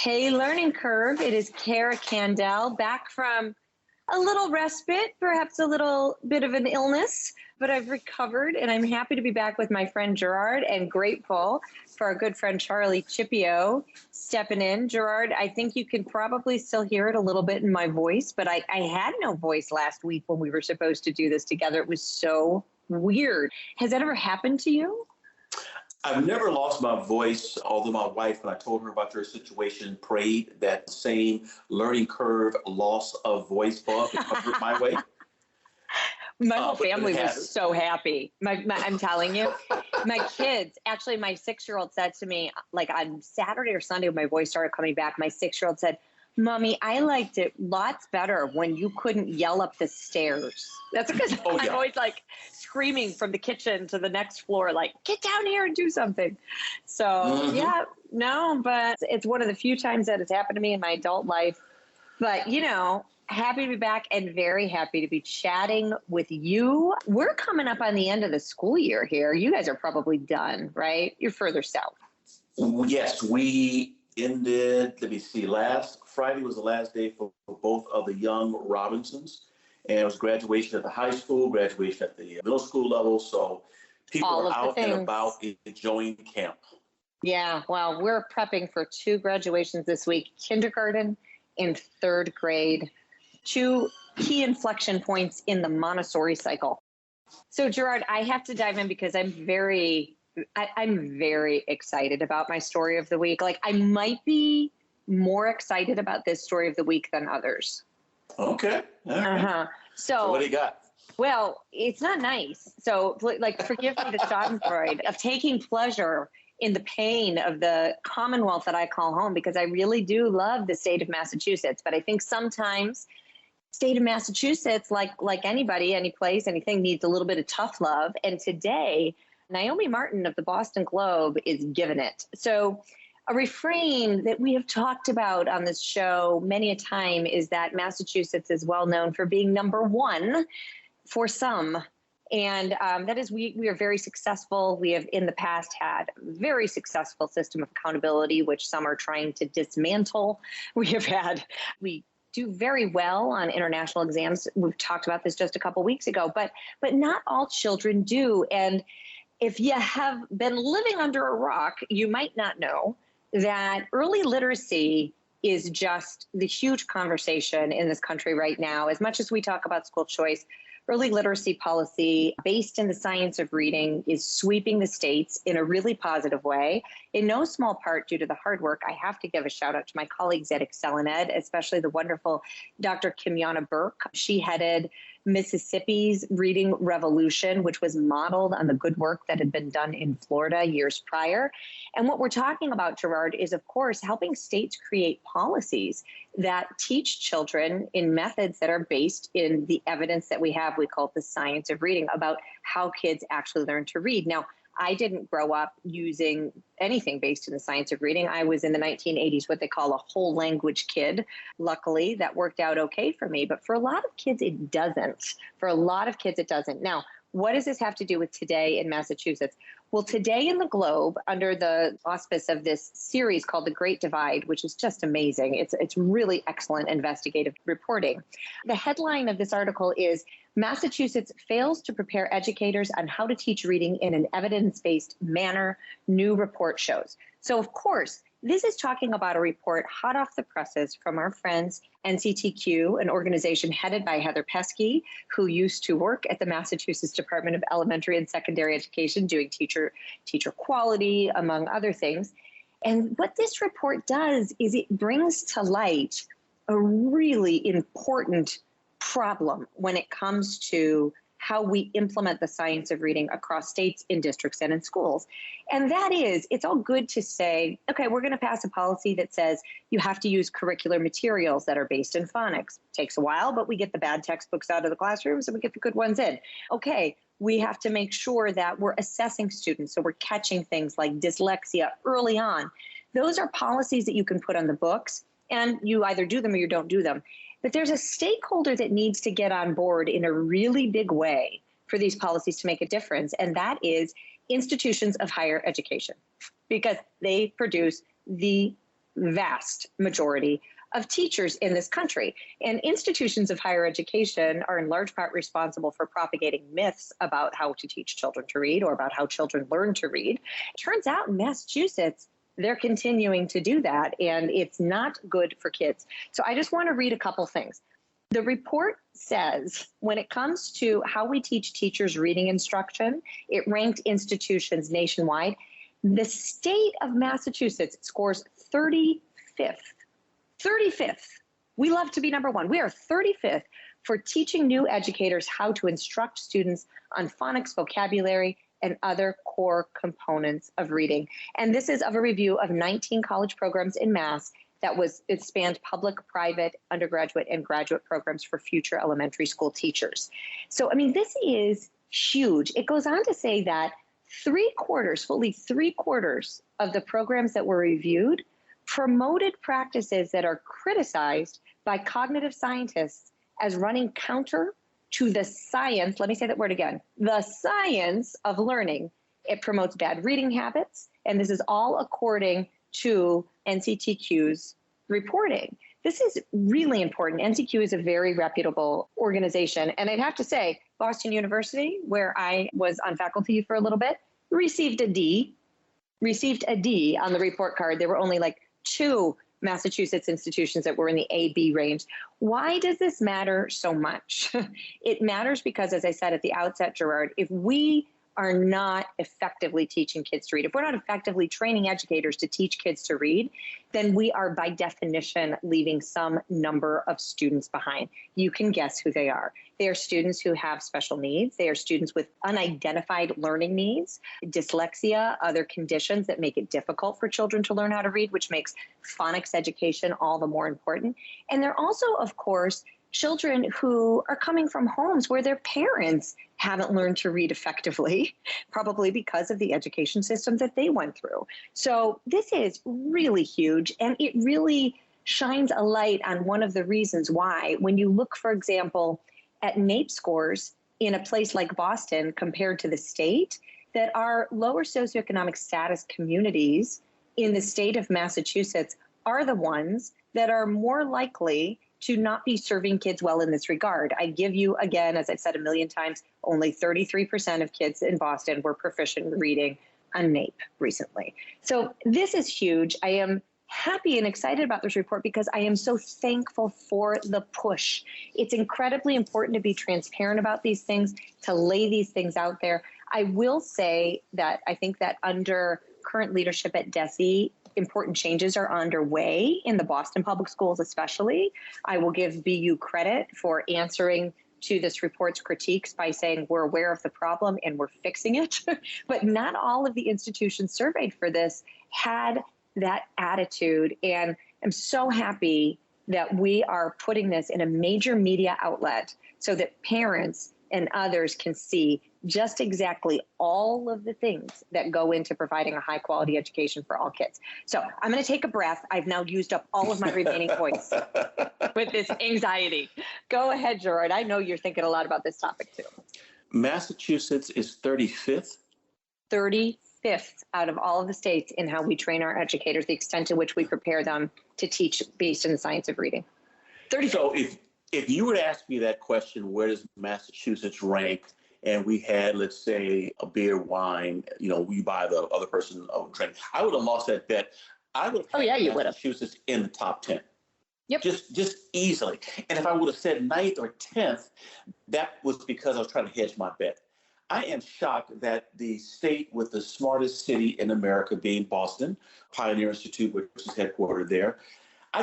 Hey, Learning Curve. It is Kara Candell back from a little respite, perhaps a little bit of an illness, but I've recovered and I'm happy to be back with my friend Gerard and grateful for our good friend Charlie Chipio stepping in. Gerard, I think you can probably still hear it a little bit in my voice, but I had no voice last week when we were supposed to do this together. It was so weird. Has that ever happened to you? I've never lost my voice, although my wife, when I told her about your situation, prayed that same learning curve loss of voice bug would come my way. My whole family was so happy. I'm telling you, my kids, actually my 6-year-old said to me, like on Saturday or Sunday when my voice started coming back, my 6-year-old said, Mommy, I liked it lots better when you couldn't yell up the stairs. That's because I'm always like screaming from the kitchen to the next floor, like, get down here and do something. So but it's one of the few times that it's happened to me in my adult life. But, happy to be back and very happy to be chatting with you. We're coming up on the end of the school year here. You guys are probably done, right? You're further south. Yes, we ended, last Friday was the last day for both of the young Robinsons. And it was graduation at the high school, graduation at the middle school level. So people are out and about enjoying camp. Yeah, well, we're prepping for 2 graduations this week, kindergarten and 3rd grade, 2 key inflection points in the Montessori cycle. So Gerard, I have to dive in because I'm very excited about my story of the week. Like I might be more excited about this story of the week than others. Okay. All right. So what do you got? Well, it's not nice. So forgive me the schadenfreude of taking pleasure in the pain of the Commonwealth that I call home, because I really do love the state of Massachusetts. But I think sometimes state of Massachusetts, like anybody, any place, anything, needs a little bit of tough love. And today, Naomi Martin of the Boston Globe is giving it. So a refrain that we have talked about on this show many a time is that Massachusetts is well known for being number 1 for some. And that is, we are very successful. We have in the past had a very successful system of accountability, which some are trying to dismantle. We do very well on international exams. We've talked about this just a couple weeks ago, but not all children do. And if you have been living under a rock, you might not know that early literacy is just the huge conversation in this country right now. As much as we talk about school choice, early literacy policy based in the science of reading is sweeping the states in a really positive way, in no small part due to the hard work. I have to give a shout out to my colleagues at Excel and Ed, especially the wonderful Dr. Kimyana Burke. She headed Mississippi's Reading Revolution, which was modeled on the good work that had been done in Florida years prior. And what we're talking about, Gerard, is, of course, helping states create policies that teach children in methods that are based in the evidence that we have. We call it the science of reading, about how kids actually learn to read. Now, I didn't grow up using anything based in the science of reading. I was in the 1980s, what they call a whole language kid. Luckily, that worked out okay for me. But for a lot of kids, it doesn't. Now, what does this have to do with today in Massachusetts? Well, today in the Globe, under the auspice of this series called The Great Divide, which is just amazing. It's really excellent investigative reporting. The headline of this article is Massachusetts fails to prepare educators on how to teach reading in an evidence-based manner, new report shows. So, of course, this is talking about a report hot off the presses from our friends NCTQ, an organization headed by Heather Pesky, who used to work at the Massachusetts Department of Elementary and Secondary Education doing teacher quality, among other things. And what this report does is it brings to light a really important problem when it comes to how we implement the science of reading across states, in districts, and in schools. And that is, it's all good to say, okay, we're going to pass a policy that says you have to use curricular materials that are based in phonics. Takes a while, but we get the bad textbooks out of the classrooms and we get the good ones in. Okay, we have to make sure that we're assessing students, so we're catching things like dyslexia early on. Those are policies that you can put on the books, and you either do them or you don't do them. But there's a stakeholder that needs to get on board in a really big way for these policies to make a difference, and that is institutions of higher education, because they produce the vast majority of teachers in this country. And institutions of higher education are in large part responsible for propagating myths about how to teach children to read or about how children learn to read. Turns out in Massachusetts, they're continuing to do that, and it's not good for kids. So I just want to read a couple things. The report says when it comes to how we teach teachers reading instruction, it ranked institutions nationwide. The state of Massachusetts scores 35th. 35th. We love to be number one. We are 35th for teaching new educators how to instruct students on phonics, vocabulary, and other core components of reading. And this is of a review of 19 college programs in Mass it spanned public, private, undergraduate, and graduate programs for future elementary school teachers. So, I mean, this is huge. It goes on to say that fully three quarters of the programs that were reviewed promoted practices that are criticized by cognitive scientists as running counter to the science, let me say that word again, the science of learning. It promotes bad reading habits, and this is all according to NCTQ's reporting. This is really important. NCQ is a very reputable organization, and I'd have to say, Boston University, where I was on faculty for a little bit, received a D on the report card. There were only like 2 Massachusetts institutions that were in the A-B range. Why does this matter so much? It matters because, as I said at the outset, Gerard, if we are not effectively teaching kids to read, if we're not effectively training educators to teach kids to read, then we are by definition leaving some number of students behind. You can guess who they are. They are students who have special needs. They are students with unidentified learning needs, dyslexia, other conditions that make it difficult for children to learn how to read, which makes phonics education all the more important. And they're also, of course, children who are coming from homes where their parents haven't learned to read effectively, probably because of the education system that they went through. So this is really huge, and it really shines a light on one of the reasons why, when you look, for example, at NAEP scores in a place like Boston compared to the state, that our lower socioeconomic status communities in the state of Massachusetts are the ones that are more likely to not be serving kids well in this regard. I give you, again, as I've said a million times, only 33% of kids in Boston were proficient in reading on NAEP recently. So this is huge. I am happy and excited about this report because I am so thankful for the push. It's incredibly important to be transparent about these things, to lay these things out there. I will say that I think that under current leadership at DESE, important changes are underway in the Boston public schools especially. I will give BU credit for answering to this report's critiques by saying we're aware of the problem and we're fixing it. But not all of the institutions surveyed for this had that attitude. And I'm so happy that we are putting this in a major media outlet so that parents and others can see just exactly all of the things that go into providing a high quality education for all kids. So I'm going to take a breath. I've now used up all of my remaining points with this anxiety. Go ahead, Gerard. I know you're thinking a lot about this topic too. Massachusetts is 35th. 35th out of all of the states in how we train our educators, the extent to which we prepare them to teach based in the science of reading. 35th. So if you would ask me that question, where does Massachusetts rank? And we had, let's say, a beer, wine, we buy the other person a drink, I would have lost that bet. I would have had Massachusetts in the top 10. Yep. Just easily. And if I would have said 9th or 10th, that was because I was trying to hedge my bet. I am shocked that the state with the smartest city in America being Boston, Pioneer Institute, which is headquartered there, I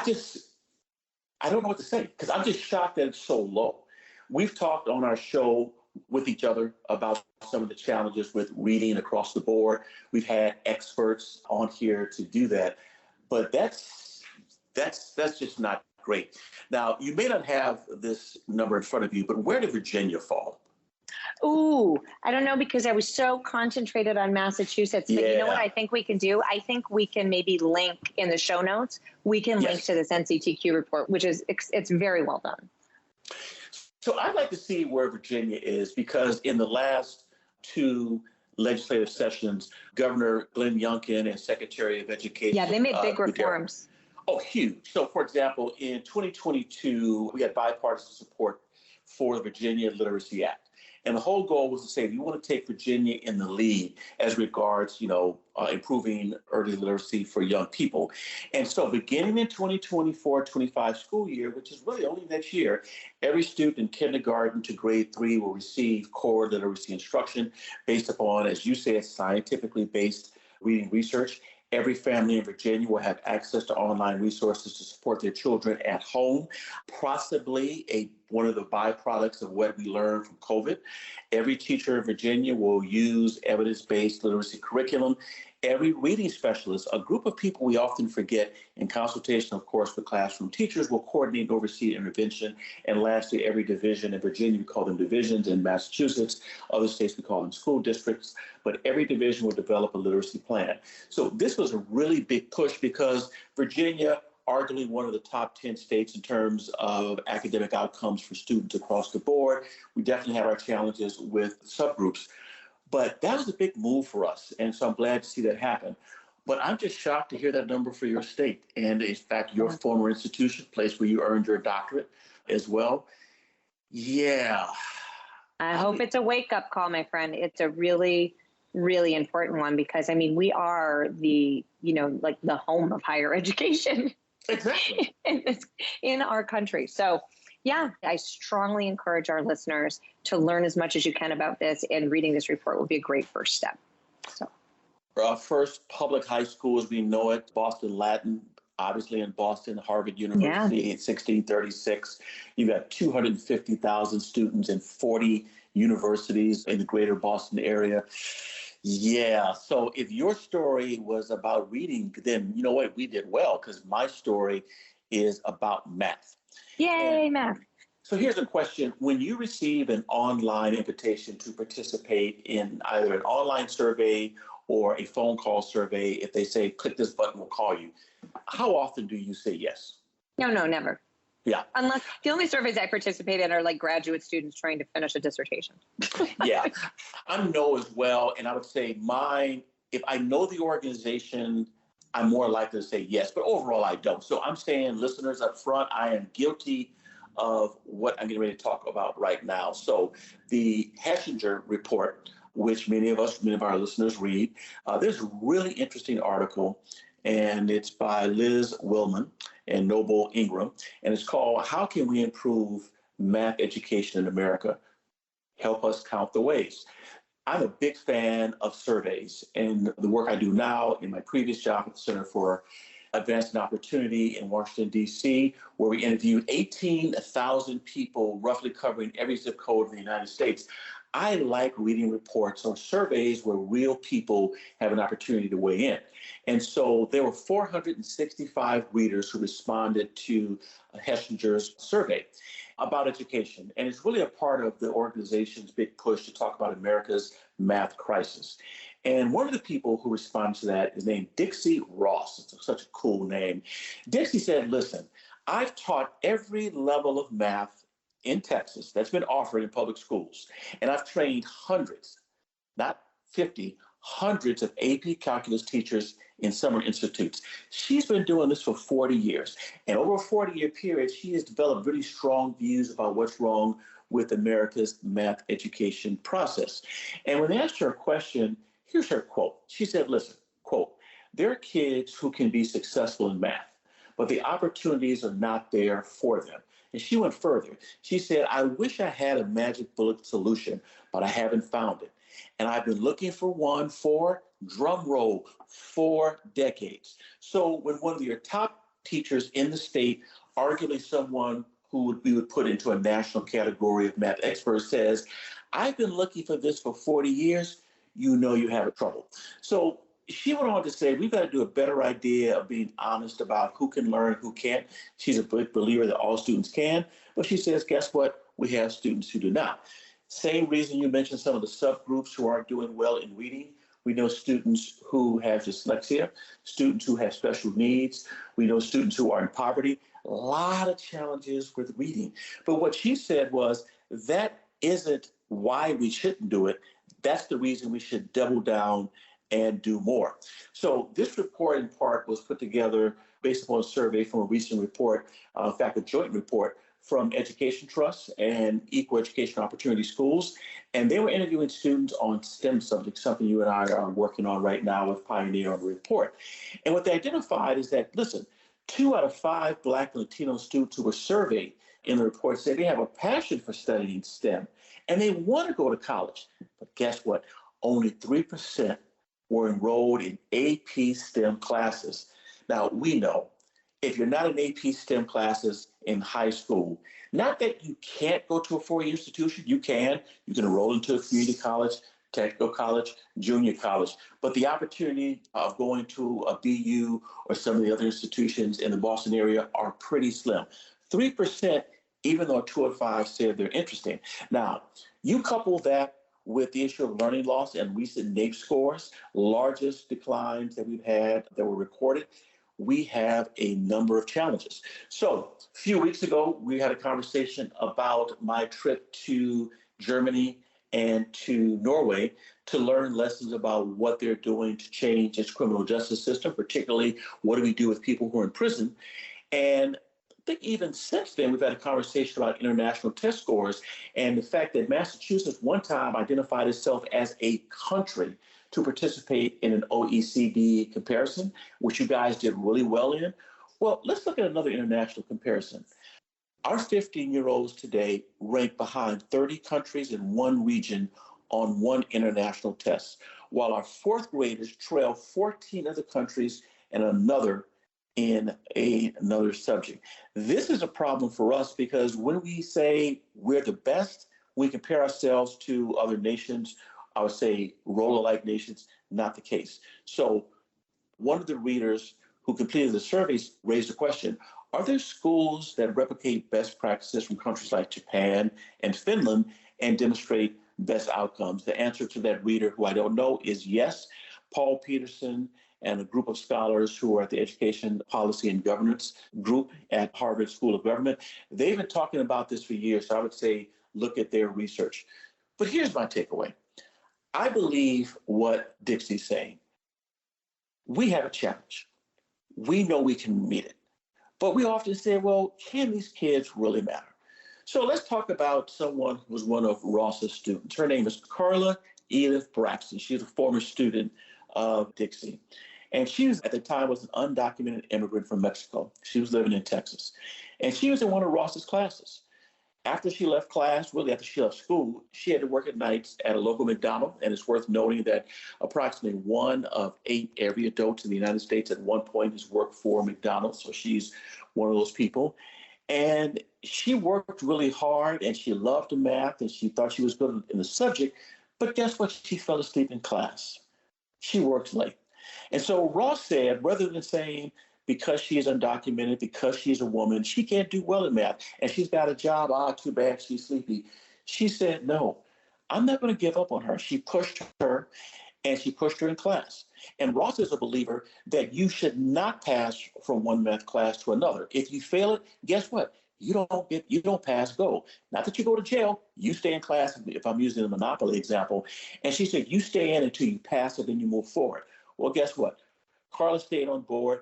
don't know what to say because I'm just shocked that it's so low. We've talked on our show with each other about some of the challenges with reading across the board. We've had experts on here to do that, but that's just not great. Now, you may not have this number in front of you, but where did Virginia fall? Ooh, I don't know because I was so concentrated on Massachusetts. But you know what I think we can do? I think we can maybe link in the show notes. We can link to this NCTQ report, which is it's very well done. So I'd like to see where Virginia is because in the last 2 legislative sessions, Governor Glenn Youngkin and Secretary of Education. Yeah, they made big reforms. Oh, huge. So, for example, in 2022, we had bipartisan support for the Virginia Literacy Act. And the whole goal was to say, we want to take Virginia in the lead as regards, improving early literacy for young people. And so beginning in 2024-25 school year, which is really only next year, every student in kindergarten to grade 3 will receive core literacy instruction based upon, as you said, scientifically based reading research. Every family in Virginia will have access to online resources to support their children at home, possibly one of the byproducts of what we learned from COVID. Every teacher in Virginia will use evidence-based literacy curriculum. Every reading specialist, a group of people we often forget, in consultation, of course, with classroom teachers, will coordinate and oversee intervention. And lastly, every division in Virginia, we call them divisions. In Massachusetts, other states, we call them school districts. But every division will develop a literacy plan. So this was a really big push because Virginia, arguably one of the top 10 states in terms of academic outcomes for students across the board. We definitely have our challenges with subgroups. But that was a big move for us. And so I'm glad to see that happen. But I'm just shocked to hear that number for your state. And in fact, your former institution, place where you earned your doctorate as well. Yeah. I hope it's a wake-up call, my friend. It's a really, really important one because, we are the home of higher education. Exactly. in our country. So, yeah, I strongly encourage our listeners to learn as much as you can about this, and reading this report will be a great first step. So, our first public high school as we know it, Boston Latin, obviously in Boston, Harvard University in 1636. You got 250,000 students in 40 universities in the greater Boston area. Yeah. So if your story was about reading, then you know what? We did well because my story is about math. Yay, math. So here's a question. When you receive an online invitation to participate in either an online survey or a phone call survey, if they say, click this button, we'll call you, how often do you say yes? No, never. Yeah. Unless the only surveys I participate in are like graduate students trying to finish a dissertation. Yeah, I'm no as well. And I would say mine, if I know the organization, I'm more likely to say yes, but overall I don't. So I'm saying, listeners up front, I am guilty of what I'm getting ready to talk about right now. So the Heshinger report, which many of our listeners read, there's a really interesting article, and it's by Liz Willman and Noble Ingram, and it's called How Can We Improve Math Education in America? Help us count the ways. I'm a big fan of surveys, and the work I do now in my previous job at the Center for Advancement Opportunity in Washington, D.C., where we interviewed 18,000 people, roughly covering every zip code in the United States. I like reading reports or surveys where real people have an opportunity to weigh in. And so there were 465 readers who responded to Heshinger's survey about education. And it's really a part of the organization's big push to talk about America's math crisis. And one of the people who responded to that is named Dixie Ross. It's such a cool name. Dixie said, listen, I've taught every level of math in Texas that's been offered in public schools. And I've trained hundreds, not 50, hundreds of AP calculus teachers in summer institutes. She's been doing this for 40 years. And over a 40-year period, she has developed really strong views about what's wrong with America's math education process. And when they asked her a question, here's her quote. She said, listen, quote, there are kids who can be successful in math, but the opportunities are not there for them. And she went further. She said, I wish I had a magic bullet solution, but I haven't found it. And I've been looking for one for, drum roll, 4 decades. So when one of your top teachers in the state, arguably someone who we would put into a national category of math experts, says, I've been looking for this for 40 years, you know you have trouble. So she went on to say, we've got to do a better idea of being honest about who can learn, who can't. She's a big believer that all students can, but she says, guess what? We have students who do not. Same reason you mentioned some of the subgroups who aren't doing well in reading. We know students who have dyslexia, students who have special needs. We know students who are in poverty. A lot of challenges with reading. But what she said was, that isn't why we shouldn't do it. That's the reason we should double down and do more. So this report in part was put together based upon a survey from a recent report, in fact, a joint report from Education Trust and Equal Education Opportunity Schools. And they were interviewing students on STEM subjects, something you and I are working on right now with Pioneer on the report. And what they identified is that, listen, 2 out of 5 Black and Latino students who were surveyed in the report said they have a passion for studying STEM and they want to go to college. But guess what? Only 3% were enrolled in AP STEM classes. Now, we know if you're not in AP STEM classes in high school, not that you can't go to a 4-year institution, you can. You can enroll into a community college, technical college, junior college, but the opportunity of going to a BU or some of the other institutions in the Boston area are pretty slim. 3%, even though 2 out of 5 said they're interested. Now, you couple that with the issue of learning loss and recent NAEP scores, largest declines that we've had that were recorded, we have a number of challenges. So a few weeks ago, we had a conversation about my trip to Germany and to Norway to learn lessons about what they're doing to change its criminal justice system, particularly what do we do with people who are in prison. And I think even since then, we've had a conversation about international test scores and the fact that Massachusetts one time identified itself as a country to participate in an OECD comparison, which you guys did really well in. Well, let's look at another international comparison. Our 15-year-olds today rank behind 30 countries in one region on one international test, while our 4th graders trail 14 other countries and another in another subject. This is a problem for us because when we say we're the best, we compare ourselves to other nations, I would say roller-like nations, not the case. So one of the readers who completed the surveys raised a question, are there schools that replicate best practices from countries like Japan and Finland and demonstrate best outcomes? The answer to that reader, who I don't know, is yes. Paul Peterson and a group of scholars who are at the Education Policy and Governance group at Harvard School of Government, they've been talking about this for years. So I would say look at their research. But here's my takeaway. I believe what Dixie's saying. We have a challenge. We know we can meet it. But we often say, well, can these kids really matter? So let's talk about someone who was one of Ross's students. Her name is Carla Edith Braxton. She's a former student of Dixie. And she was, at the time, was an undocumented immigrant from Mexico. She was living in Texas. And she was in one of Ross's classes. After she left class, really after she left school, she had to work at nights at a local McDonald's. And it's worth noting that approximately 1 of 8 every adult in the United States at one point has worked for McDonald's. So she's one of those people. And she worked really hard and she loved the math and she thought she was good in the subject. But guess what? She fell asleep in class. She works late. And so Ross said, rather than saying, because she is undocumented, because she's a woman, she can't do well in math, and she's got a job, too bad, she's sleepy. She said, no, I'm not going to give up on her. She pushed her, and she pushed her in class. And Ross is a believer that you should not pass from one math class to another. If you fail it, guess what? You don't pass, go. Not that you go to jail, you stay in class, if I'm using the Monopoly example. And she said, you stay in until you pass it, then you move forward. Well, guess what? Carla stayed on board.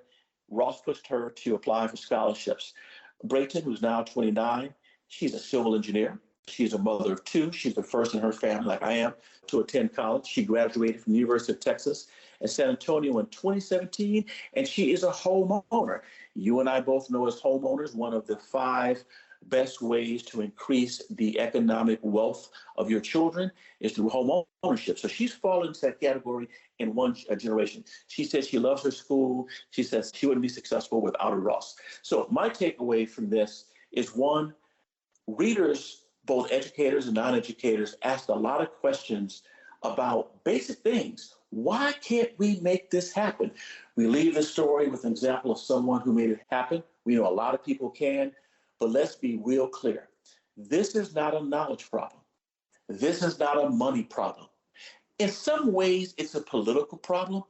Ross pushed her to apply for scholarships. Brayton, who's now 29, she's a civil engineer. She's a mother of 2. She's the first in her family, like I am, to attend college. She graduated from the University of Texas at San Antonio in 2017, and she is a homeowner. You and I both know as homeowners, one of the 5 best ways to increase the economic wealth of your children is through home ownership. So she's fallen into that category in one generation. She says she loves her school. She says she wouldn't be successful without a Ross. So my takeaway from this is, one, readers, both educators and non-educators, asked a lot of questions about basic things. Why can't we make this happen? We leave the story with an example of someone who made it happen. We know a lot of people can. But let's be real clear. This is not a knowledge problem. This is not a money problem. In some ways, it's a political problem,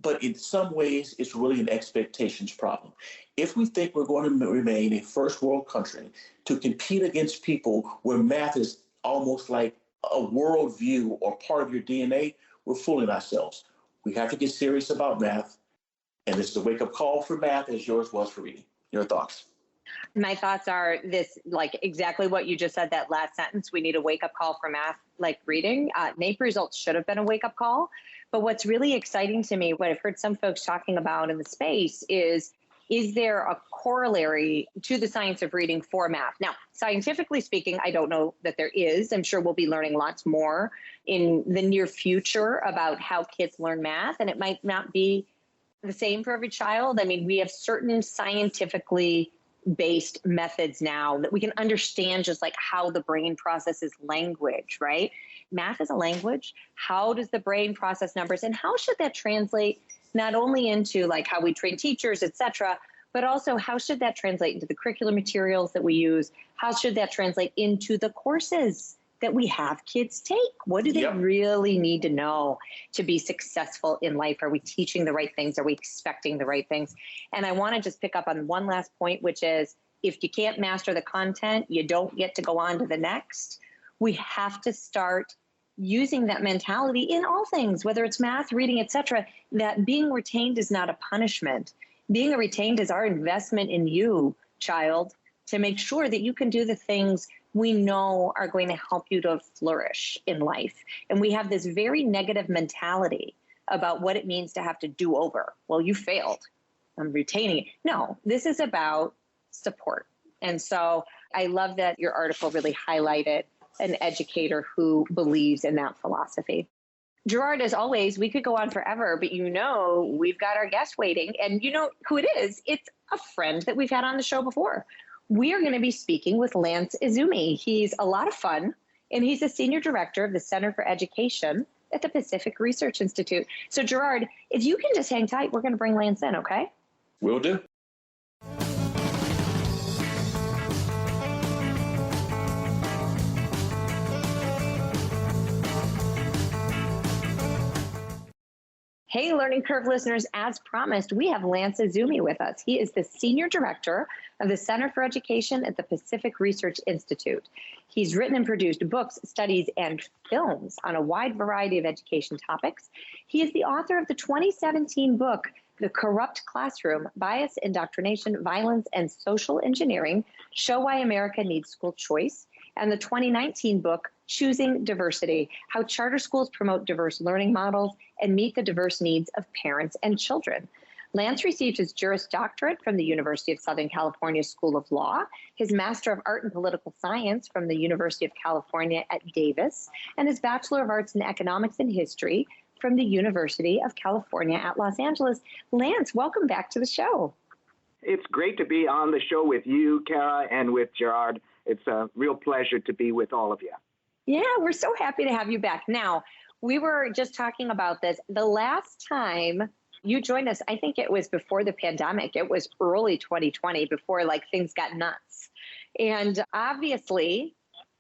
but in some ways, it's really an expectations problem. If we think we're going to remain a first world country to compete against people where math is almost like a worldview or part of your DNA, we're fooling ourselves. We have to get serious about math. And this is a wake-up call for math as yours was for reading. Your thoughts? My thoughts are this, like exactly what you just said, that last sentence. We need a wake-up call for math like reading. NAEP results should have been a wake-up call. But what's really exciting to me, what I've heard some folks talking about in the space is there a corollary to the science of reading for math? Now, scientifically speaking, I don't know that there is. I'm sure we'll be learning lots more in the near future about how kids learn math, and it might not be the same for every child. I mean, we have certain scientifically based methods now that we can understand, just like how the brain processes language, right? Math is a language. How does the brain process numbers, and how should that translate not only into like how we train teachers, et cetera, but also how should that translate into the curricular materials that we use? How should that translate into the courses that we have kids take? What do they really need to know to be successful in life? Are we teaching the right things? Are we expecting the right things? And I want to just pick up on one last point, which is if you can't master the content, you don't get to go on to the next. We have to start using that mentality in all things, whether it's math, reading, et cetera, that being retained is not a punishment. Being retained is our investment in you, child, to make sure that you can do the things we know are going to help you to flourish in life. And we have this very negative mentality about what it means to have to do over. Well, you failed. I'm retaining it. No, this is about support. And so I love that your article really highlighted an educator who believes in that philosophy. Gerard, as always, we could go on forever, but we've got our guest waiting, and you know who it is. It's a friend that we've had on the show before. We are going to be speaking with Lance Izumi. He's a lot of fun, and he's the Senior Director of the Center for Education at the Pacific Research Institute. So, Gerard, if you can just hang tight, we're going to bring Lance in, okay? Will do. Hey, Learning Curve listeners, as promised, we have Lance Izumi with us. He is the Senior Director of the Center for Education at the Pacific Research Institute. He's written and produced books, studies, and films on a wide variety of education topics. He is the author of the 2017 book, The Corrupt Classroom: Bias, Indoctrination, Violence, and Social Engineering, Show Why America Needs School Choice, and the 2019 book, Choosing Diversity: How Charter Schools Promote Diverse Learning Models and Meet the Diverse Needs of Parents and Children. Lance received his Juris Doctorate from the University of Southern California School of Law, his Master of Art in Political Science from the University of California at Davis, and his Bachelor of Arts in Economics and History from the University of California at Los Angeles. Lance, welcome back to the show. It's great to be on the show with you, Kara, and with Gerard. It's a real pleasure to be with all of you. Yeah, we're so happy to have you back. Now, we were just talking about this. The last time you joined us, I think it was before the pandemic. It was early 2020, before like things got nuts. And obviously,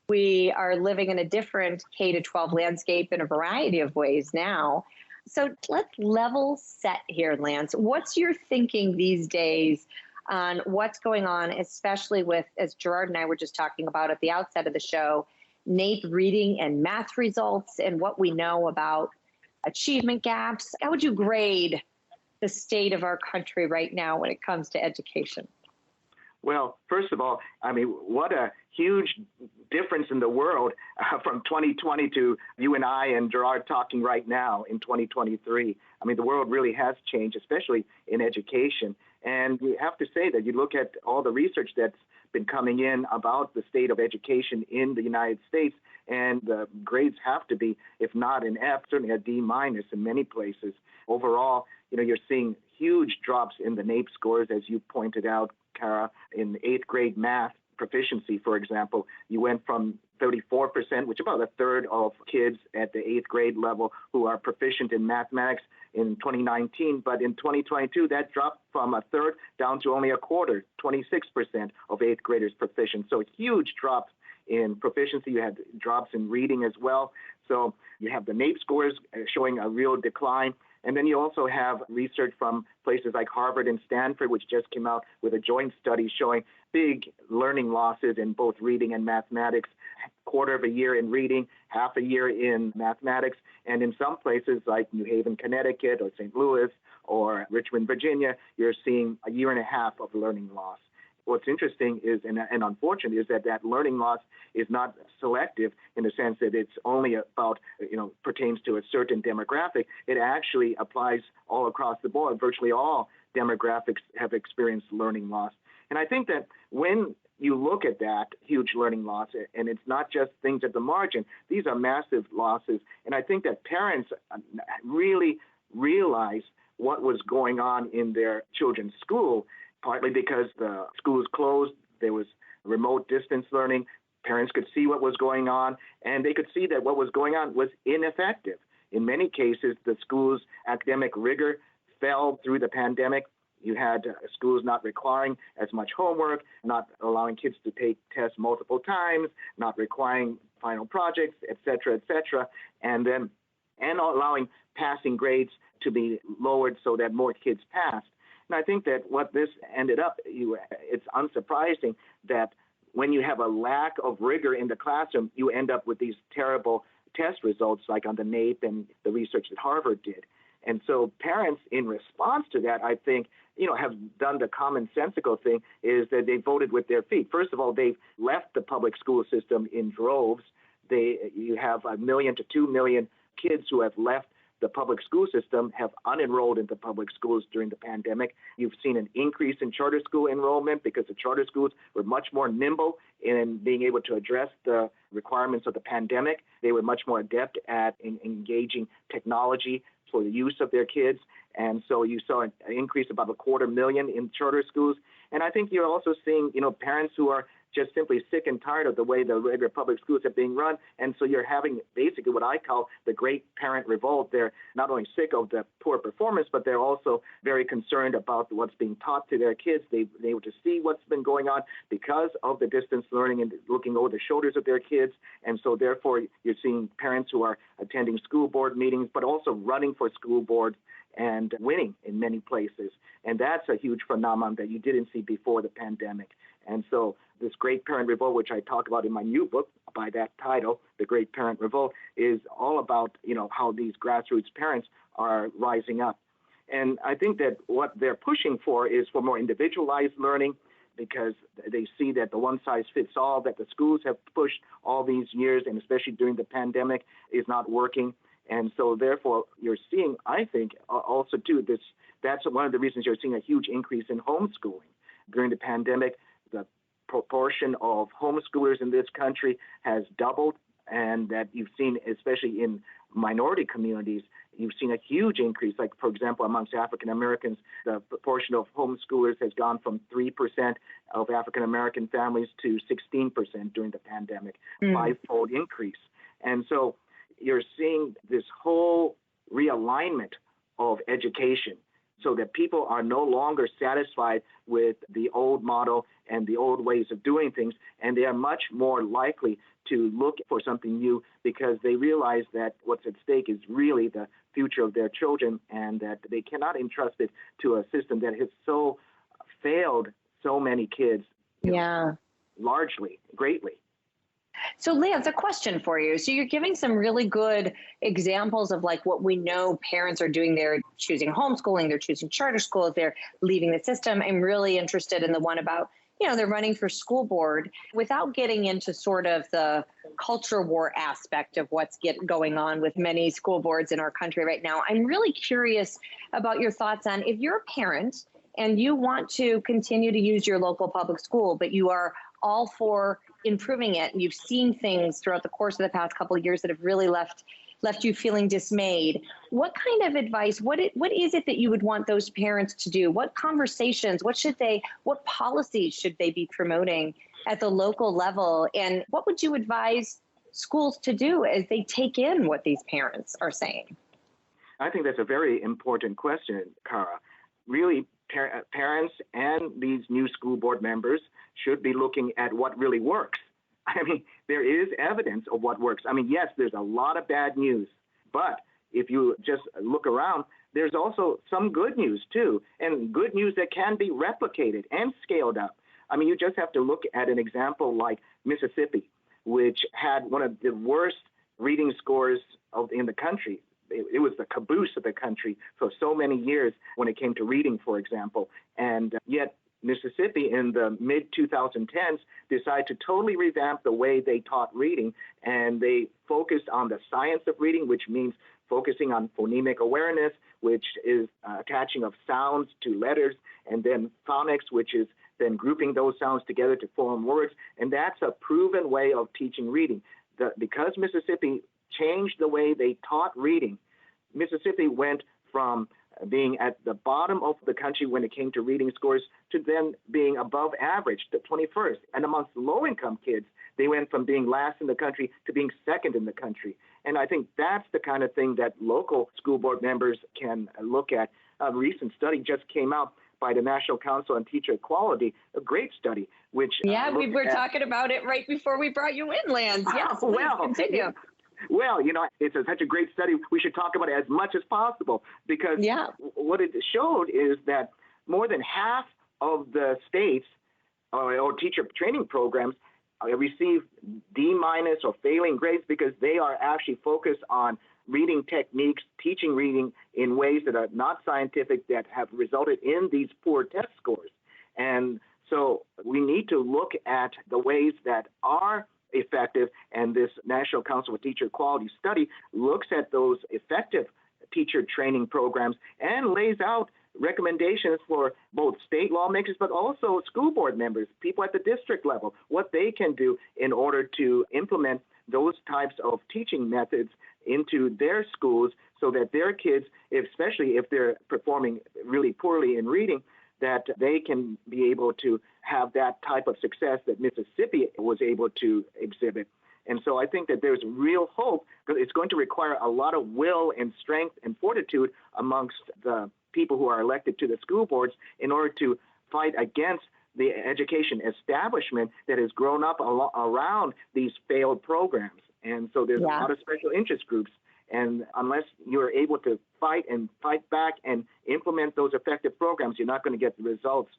we are living in a different K-12 landscape in a variety of ways now. So let's level set here, Lance. What's your thinking these days on what's going on, especially with, as Gerard and I were just talking about at the outset of the show, NAEP reading and math results and what we know about achievement gaps? How would you grade the state of our country right now when it comes to education? Well, first of all, I mean, what a huge difference in the world from 2020 to you and I and Gerard talking right now in 2023. I mean, the world really has changed, especially in education. And we have to say that you look at all the research that's been coming in about the state of education in the United States, and the grades have to be, if not an F, certainly a D- in many places. Overall, you're seeing huge drops in the NAEP scores, as you pointed out, Kara, in 8th grade math proficiency, for example. You went from 34%, which is about a third of kids at the 8th grade level who are proficient in mathematics in 2019. But in 2022, that dropped from a third down to only a quarter, 26% of 8th graders proficient. So huge drops in proficiency. You had drops in reading as well. So you have the NAEP scores showing a real decline. And then you also have research from places like Harvard and Stanford, which just came out with a joint study showing big learning losses in both reading and mathematics. quarter of a year in reading, half a year in mathematics, and in some places like New Haven, Connecticut, or St. Louis, or Richmond, Virginia, you're seeing a year and a half of learning loss. What's interesting is, and unfortunate, is that learning loss is not selective in the sense that it's only about, pertains to a certain demographic. It actually applies all across the board. Virtually all demographics have experienced learning loss. And I think that when you look at that huge learning loss, and it's not just things at the margin, these are massive losses. And I think that parents really realized what was going on in their children's school, partly because the schools closed, there was remote distance learning, parents could see what was going on, and they could see that what was going on was ineffective. In many cases, the school's academic rigor fell through the pandemic. You had schools not requiring as much homework, not allowing kids to take tests multiple times, not requiring final projects, et cetera, and allowing passing grades to be lowered so that more kids passed. And I think that what this ended up, it's unsurprising that when you have a lack of rigor in the classroom, you end up with these terrible test results like on the NAEP and the research that Harvard did. And so parents, in response to that, I think, have done the commonsensical thing, is that they voted with their feet. First of all, they've left the public school system in droves. You have 1 million to 2 million kids who have left the public school system, have unenrolled into public schools during the pandemic. You've seen an increase in charter school enrollment because the charter schools were much more nimble in being able to address the requirements of the pandemic. They were much more adept at engaging technology for the use of their kids. And so you saw an increase of about 250,000 in charter schools. And I think you're also seeing, parents who are just simply sick and tired of the way the regular public schools are being run. And so you're having basically what I call the great parent revolt. They're not only sick of the poor performance, but they're also very concerned about what's being taught to their kids. They've been able to see what's been going on because of the distance learning and looking over the shoulders of their kids. And so therefore you're seeing parents who are attending school board meetings, but also running for school boards and winning in many places. And that's a huge phenomenon that you didn't see before the pandemic. And so this Great Parent Revolt, which I talk about in my new book by that title, The Great Parent Revolt, is all about, how these grassroots parents are rising up. And I think that what they're pushing for is for more individualized learning, because they see that the one-size-fits-all that the schools have pushed all these years, and especially during the pandemic, is not working. And so therefore you're seeing, I think, also too, that's one of the reasons you're seeing a huge increase in homeschooling. During the pandemic, the proportion of homeschoolers in this country has doubled, and that you've seen, especially in minority communities, you've seen a huge increase. Like, for example, amongst African Americans, the proportion of homeschoolers has gone from 3% of African American families to 16% during the pandemic, five-fold increase. And so you're seeing this whole realignment of education so that people are no longer satisfied with the old model and the old ways of doing things, and they are much more likely to look for something new because they realize that what's at stake is really the future of their children, and that they cannot entrust it to a system that has so failed so many kids, largely, greatly. So Lance, a question for you. So you're giving some really good examples of like what we know parents are doing. They're choosing homeschooling, they're choosing charter schools, they're leaving the system. I'm really interested in the one about, they're running for school board without getting into sort of the culture war aspect of what's going on with many school boards in our country right now. I'm really curious about your thoughts on if you're a parent and you want to continue to use your local public school, but you are all for improving it, and you've seen things throughout the course of the past couple of years that have really left you feeling dismayed. What kind of advice, what is it that you would want those parents to do? What conversations, what policies should they be promoting at the local level? And what would you advise schools to do as they take in what these parents are saying? I think that's a very important question, Cara. Really, parents and these new school board members should be looking at what really works. I mean, there is evidence of what works. I mean, yes, there's a lot of bad news, but if you just look around, there's also some good news too, and good news that can be replicated and scaled up. I mean, you just have to look at an example like Mississippi. which had one of the worst reading scores in the country. It was the caboose of the country for so many years when it came to reading, for example. And yet Mississippi in the mid-2010s decided to totally revamp the way they taught reading, and they focused on the science of reading, which means focusing on phonemic awareness, which is attaching of sounds to letters, and then phonics, which is then grouping those sounds together to form words. And that's a proven way of teaching reading. Because Mississippi changed the way they taught reading, Mississippi went from being at the bottom of the country when it came to reading scores to then being above average, the 21st. And amongst low-income kids, they went from being last in the country to being second in the country. And I think that's the kind of thing that local school board members can look at. A recent study just came out by the National Council on Teacher Equality, a great study, which... we were talking about it right before we brought you in, Lance. Yes, continue. Well, it's such a great study. We should talk about it as much as possible because what it showed is that more than half of the states or teacher training programs receive D- or failing grades because they are actually focused on reading techniques, teaching reading in ways that are not scientific, that have resulted in these poor test scores. And so we need to look at the ways that are effective, and this National Council for Teacher Equality study looks at those effective teacher training programs and lays out recommendations for both state lawmakers but also school board members, people at the district level, what they can do in order to implement those types of teaching methods into their schools so that their kids, especially if they're performing really poorly in reading, that they can be able to have that type of success that Mississippi was able to exhibit. And so I think that there's real hope, but it's going to require a lot of will and strength and fortitude amongst the people who are elected to the school boards in order to fight against the education establishment that has grown up around these failed programs. And so there's a lot of special interest groups. And unless you're able to fight back and implement those effective programs, you're not going to get the results.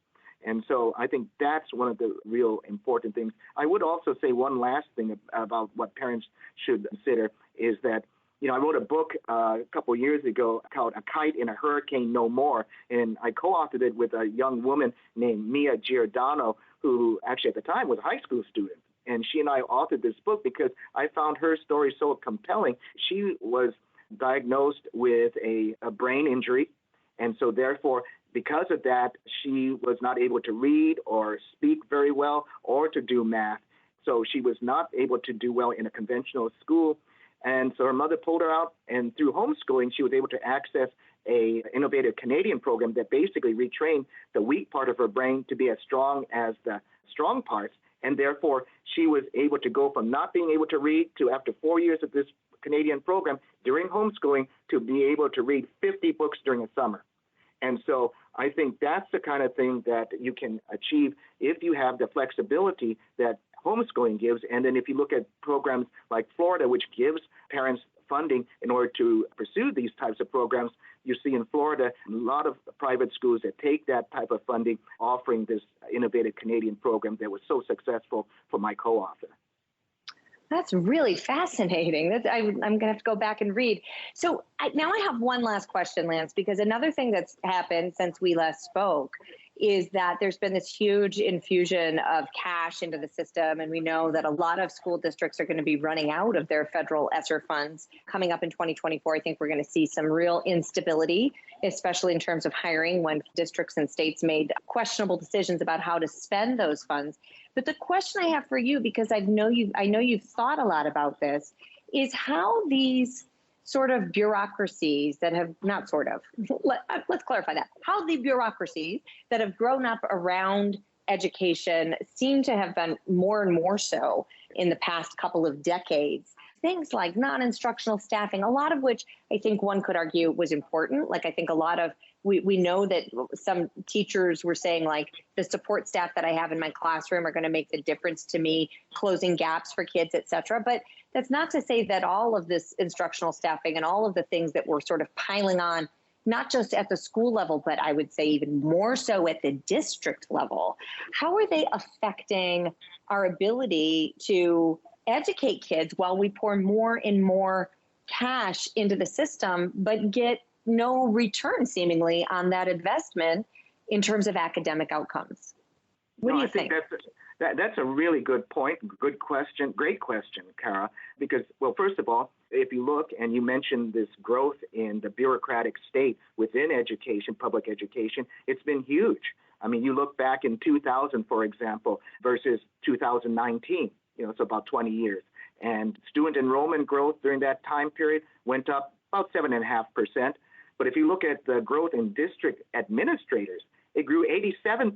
And so I think that's one of the real important things. I would also say one last thing about what parents should consider is that, I wrote a book a couple of years ago called A Kite in a Hurricane No More, and I co-authored it with a young woman named Mia Giordano, who actually at the time was a high school student. And she and I authored this book because I found her story so compelling. She was diagnosed with a brain injury, and so therefore, because of that, she was not able to read or speak very well or to do math. So she was not able to do well in a conventional school. And so her mother pulled her out, and through homeschooling, she was able to access an innovative Canadian program that basically retrained the weak part of her brain to be as strong as the strong parts. And therefore, she was able to go from not being able to read to, after 4 years of this Canadian program, during homeschooling, to be able to read 50 books during a summer. And so I think that's the kind of thing that you can achieve if you have the flexibility that homeschooling gives. And then if you look at programs like Florida, which gives parents funding in order to pursue these types of programs, you see in Florida a lot of private schools that take that type of funding, offering this innovative Canadian program that was so successful for my co-author. That's really fascinating. I'm going to have to go back and read. So now I have one last question, Lance, because another thing that's happened since we last spoke is that there's been this huge infusion of cash into the system. And we know that a lot of school districts are going to be running out of their federal ESSER funds coming up in 2024. I think we're going to see some real instability, especially in terms of hiring when districts and states made questionable decisions about how to spend those funds. But the question I have for you, because I know you've thought a lot about this, is how these sort of bureaucracies that have, not sort of, let's clarify that, how the bureaucracies that have grown up around education seem to have been more and more so in the past couple of decades. Things like non-instructional staffing, a lot of which I think one could argue was important. Like I think a lot of, we know that some teachers were saying like the support staff that I have in my classroom are going to make the difference to me closing gaps for kids, et cetera. But that's not to say that all of this instructional staffing and all of the things that we're sort of piling on, not just at the school level, but I would say even more so at the district level, how are they affecting our ability to educate kids while we pour more and more cash into the system, but get no return seemingly on that investment in terms of academic outcomes. What do you think? That's a really good point. Good question. Great question, Kara. Because, well, first of all, if you look and you mentioned this growth in the bureaucratic state within education, public education, it's been huge. I mean, you look back in 2000, for example, versus 2019, it's about 20 years. And student enrollment growth during that time period went up about 7.5%. But if you look at the growth in district administrators, it grew 87%,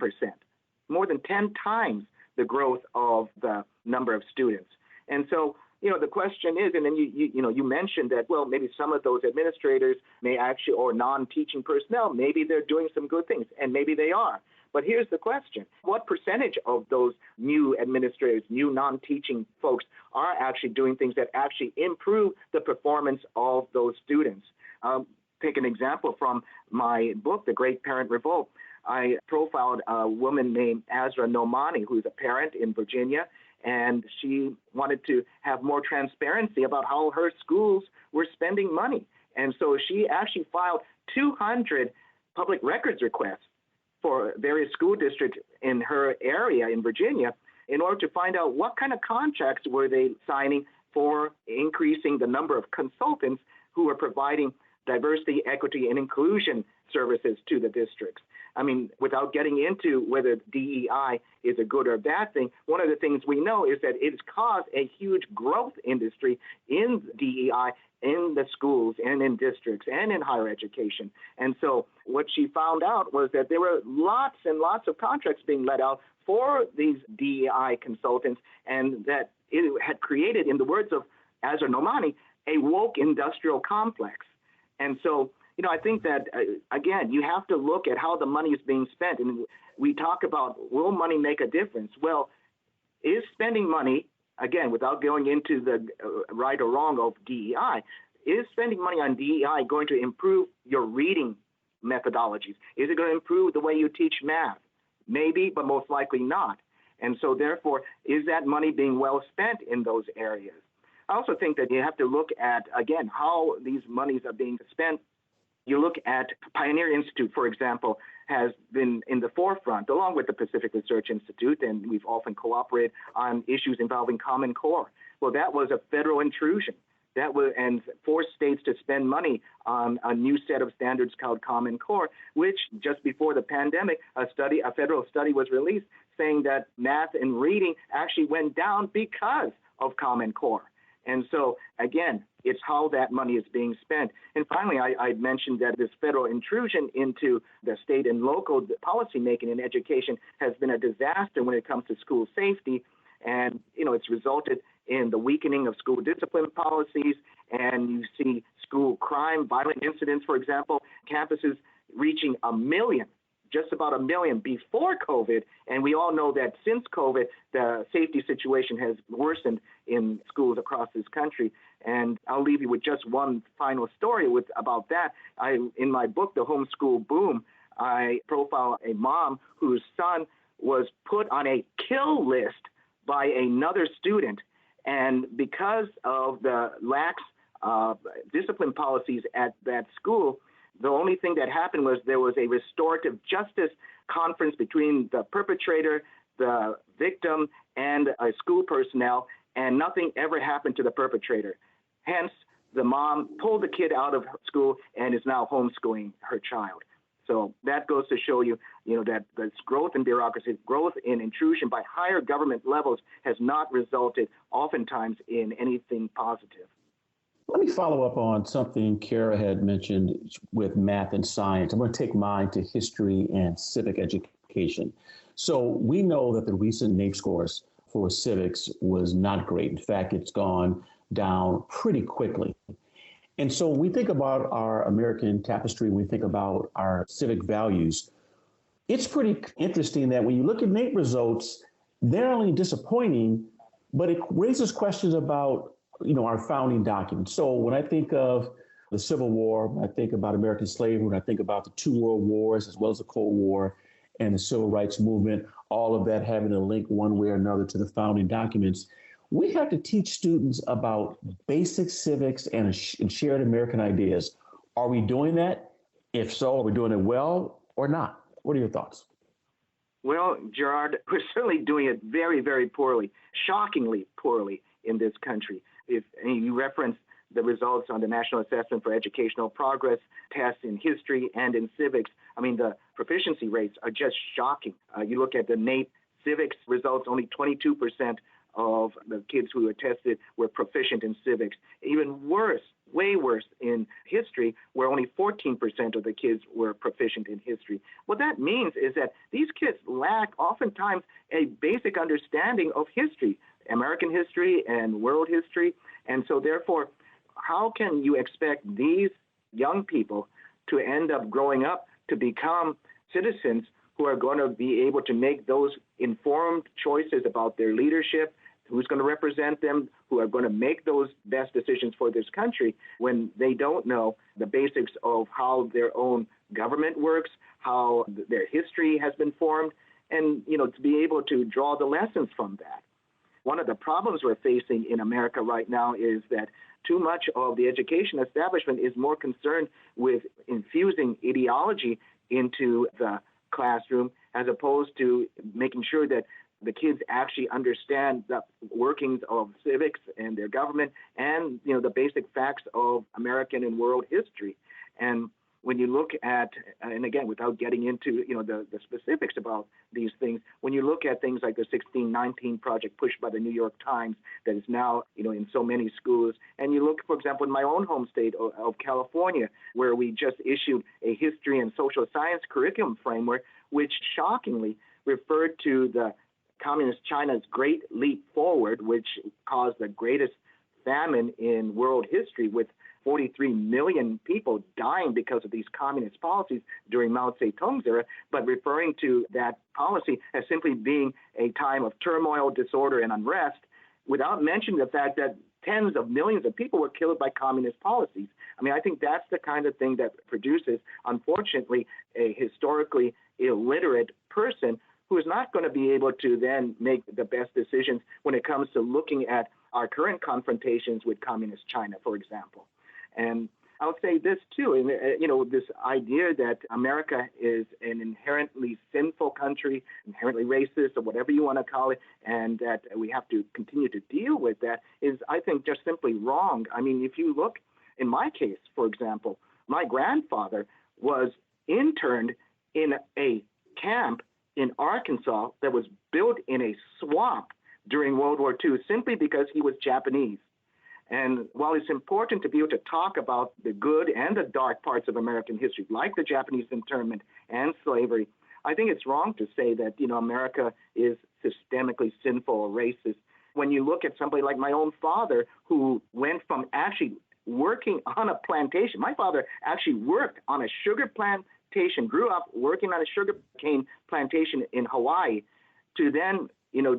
more than 10 times the growth of the number of students. And so, the question is, and then you mentioned that, well, maybe some of those administrators may actually, or non-teaching personnel, maybe they're doing some good things, and maybe they are. But here's the question. What percentage of those new administrators, new non-teaching folks are actually doing things that actually improve the performance of those students? Take an example from my book, The Great Parent Revolt. I profiled a woman named Azra Nomani, who's a parent in Virginia, and she wanted to have more transparency about how her schools were spending money. And so she actually filed 200 public records requests for various school districts in her area in Virginia in order to find out what kind of contracts were they signing for increasing the number of consultants who are providing diversity, equity, and inclusion services to the districts. I mean, without getting into whether DEI is a good or a bad thing, one of the things we know is that it's caused a huge growth industry in DEI in the schools and in districts and in higher education. And so what she found out was that there were lots and lots of contracts being let out for these DEI consultants, and that it had created, in the words of Azra Nomani, a woke industrial complex. And so, I think that, again, you have to look at how the money is being spent. And we talk about, will money make a difference? Well, is spending money, again, without going into the right or wrong of DEI, is spending money on DEI going to improve your reading methodologies? Is it going to improve the way you teach math? Maybe, but most likely not. And so, therefore, is that money being well spent in those areas? I also think that you have to look at, again, how these monies are being spent. You look at Pioneer Institute, for example, has been in the forefront, along with the Pacific Research Institute, and we've often cooperated on issues involving Common Core. Well, that was a federal intrusion. That was, and forced states to spend money on a new set of standards called Common Core, which just before the pandemic, a federal study was released saying that math and reading actually went down because of Common Core. And so, again, it's how that money is being spent. And finally, I mentioned that this federal intrusion into the state and local policymaking in education has been a disaster when it comes to school safety. And, it's resulted in the weakening of school discipline policies. And you see school crime, violent incidents, for example, campuses reaching 1 million, just about 1 million before COVID. And we all know that since COVID, the safety situation has worsened in schools across this country. And I'll leave you with just one final story about that. In my book, The Homeschool Boom, I profile a mom whose son was put on a kill list by another student. And because of the lax discipline policies at that school, the only thing that happened was there was a restorative justice conference between the perpetrator, the victim, and school personnel, and nothing ever happened to the perpetrator. Hence, the mom pulled the kid out of school and is now homeschooling her child. So that goes to show you, that this growth in bureaucracy, growth in intrusion by higher government levels has not resulted oftentimes in anything positive. Let me follow up on something Kara had mentioned with math and science. I'm going to take mine to history and civic education. So we know that the recent NAEP scores for civics was not great. In fact, it's gone down pretty quickly. And so when we think about our American tapestry, we think about our civic values, it's pretty interesting that when you look at NAEP results, they're not only disappointing, but it raises questions about our founding documents. So when I think of the Civil War, I think about American slavery, when I think about the two world wars, as well as the Cold War and the Civil Rights Movement, all of that having a link one way or another to the founding documents. we have to teach students about basic civics and shared American ideas. Are we doing that? If so, are we doing it well or not? What are your thoughts? Well, Gerard, we're certainly doing it very, very poorly, shockingly poorly in this country. If you reference the results on the National Assessment for Educational Progress tests in history and in civics, I mean, the proficiency rates are just shocking. You look at the NAEP civics results, only 22% of the kids who were tested were proficient in civics. Even worse, way worse in history, where only 14% of the kids were proficient in history. What that means is that these kids lack oftentimes a basic understanding of history, American history and world history. And so therefore, how can you expect these young people to end up growing up to become citizens who are going to be able to make those informed choices about their leadership, who's going to represent them, who are going to make those best decisions for this country, when they don't know the basics of how their own government works, how their history has been formed, and, to be able to draw the lessons from that. One of the problems we're facing in America right now is that too much of the education establishment is more concerned with infusing ideology into the classroom as opposed to making sure that the kids actually understand the workings of civics and their government and, the basic facts of American and world history. And when you look at, and again, without getting into, the specifics about these things, when you look at things like the 1619 project pushed by the New York Times that is now, in so many schools, and you look, for example, in my own home state of California, where we just issued a history and social science curriculum framework, which shockingly referred to the Communist China's Great Leap Forward, which caused the greatest famine in world history, with 43 million people dying because of these communist policies during Mao Zedong's era, but referring to that policy as simply being a time of turmoil, disorder, and unrest, without mentioning the fact that tens of millions of people were killed by communist policies. I mean, I think that's the kind of thing that produces, unfortunately, a historically illiterate person who is not going to be able to then make the best decisions when it comes to looking at our current confrontations with communist China, for example. And I'll say this too, this idea that America is an inherently sinful country, inherently racist, or whatever you want to call it, and that we have to continue to deal with that is, I think, just simply wrong. I mean, if you look, in my case, for example, my grandfather was interned in a camp in Arkansas that was built in a swamp during World War II simply because he was Japanese. And while it's important to be able to talk about the good and the dark parts of American history, like the Japanese internment and slavery, I think it's wrong to say that, America is systemically sinful or racist. When you look at somebody like my own father, who went from actually working on a plantation. My father actually worked on a sugar plantation, grew up working on a sugar cane plantation in Hawaii, to then,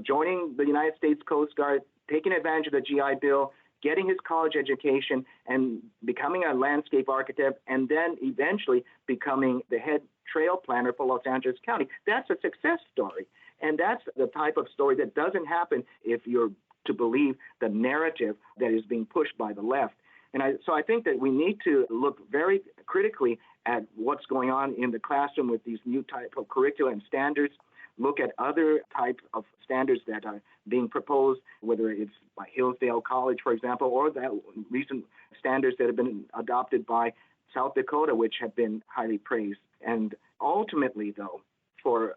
joining the United States Coast Guard, taking advantage of the GI Bill, getting his college education and becoming a landscape architect, and then eventually becoming the head trail planner for Los Angeles County. That's a success story. And that's the type of story that doesn't happen if you're to believe the narrative that is being pushed by the left. And so I think that we need to look very critically at what's going on in the classroom with these new type of curricula and standards, look at other types of standards that are being proposed, whether it's by Hillsdale College, for example, or the recent standards that have been adopted by South Dakota, which have been highly praised. And ultimately, though, for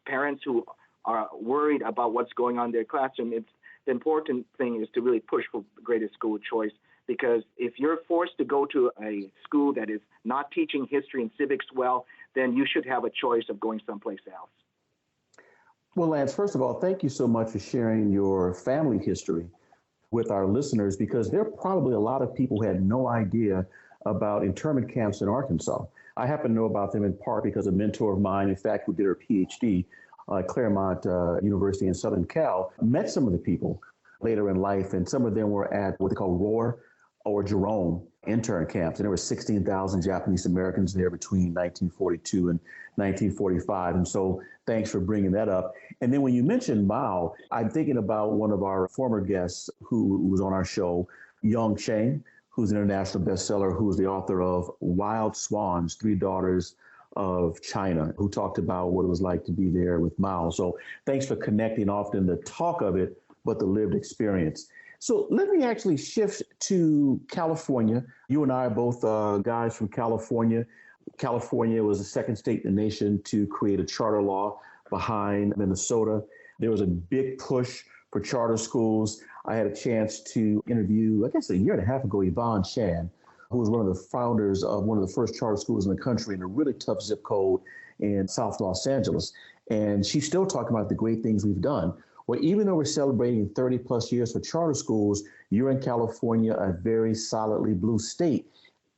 parents who are worried about what's going on in their classroom, the important thing is to really push for the greatest school choice. Because if you're forced to go to a school that is not teaching history and civics well, then you should have a choice of going someplace else. Well, Lance, first of all, thank you so much for sharing your family history with our listeners, because there are probably a lot of people who had no idea about internment camps in Arkansas. I happen to know about them in part because a mentor of mine, in fact, who did her PhD at Claremont University in Southern Cal, met some of the people later in life, and some of them were at what they call ROAR, or Jerome intern camps. And there were 16,000 Japanese Americans there between 1942 and 1945. And so thanks for bringing that up. And then when you mentioned Mao, I'm thinking about one of our former guests who was on our show, Yong Cheng, who's an international bestseller, who's the author of Wild Swans, Three Daughters of China, who talked about what it was like to be there with Mao. So thanks for connecting often the talk of it, but the lived experience. So let me actually shift to California. You and I are both guys from California. California was the second state in the nation to create a charter law behind Minnesota. There was a big push for charter schools. I had a chance to interview, I guess a year and a half ago, Yvonne Chan, who was one of the founders of one of the first charter schools in the country in a really tough zip code in South Los Angeles. And she's still talking about the great things we've done. Well, even though we're celebrating 30 plus years for charter schools, you're in California, a very solidly blue state.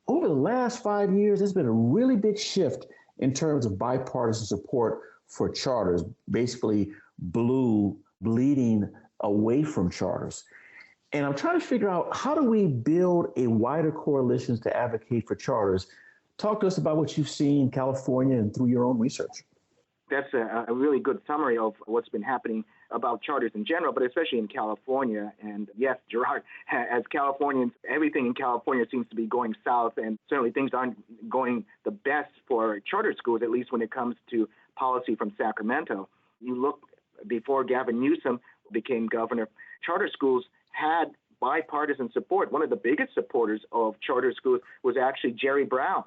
Over the last 5 years, there's been a really big shift in terms of bipartisan support for charters, basically blue bleeding away from charters. And I'm trying to figure out, how do we build a wider coalition to advocate for charters? Talk to us about what you've seen in California and through your own research. That's a really good summary of what's been happening about charters in general, but especially in California. And yes, Gerard, as Californians, everything in California seems to be going south, and certainly things aren't going the best for charter schools, at least when it comes to policy from Sacramento. You look before Gavin Newsom became governor, charter schools had bipartisan support. One of the biggest supporters of charter schools was actually Jerry Brown.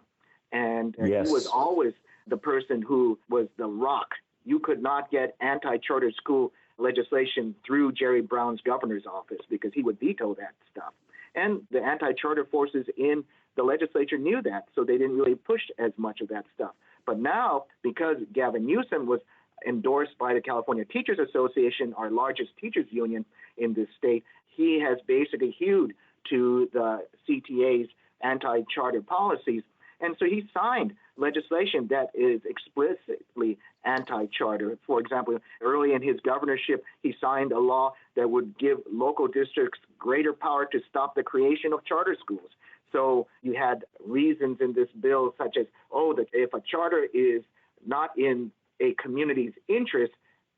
And yes, he was always the person who was the rock. You could not get anti-charter school legislation through Jerry Brown's governor's office because he would veto that stuff. And the anti-charter forces in the legislature knew that, so they didn't really push as much of that stuff. But now, because Gavin Newsom was endorsed by the California Teachers Association, our largest teachers union in this state, he has basically hewed to the CTA's anti-charter policies. And so he signed legislation that is explicitly anti-charter. For example, early in his governorship, he signed a law that would give local districts greater power to stop the creation of charter schools. So you had reasons in this bill such as, that if a charter is not in a community's interest,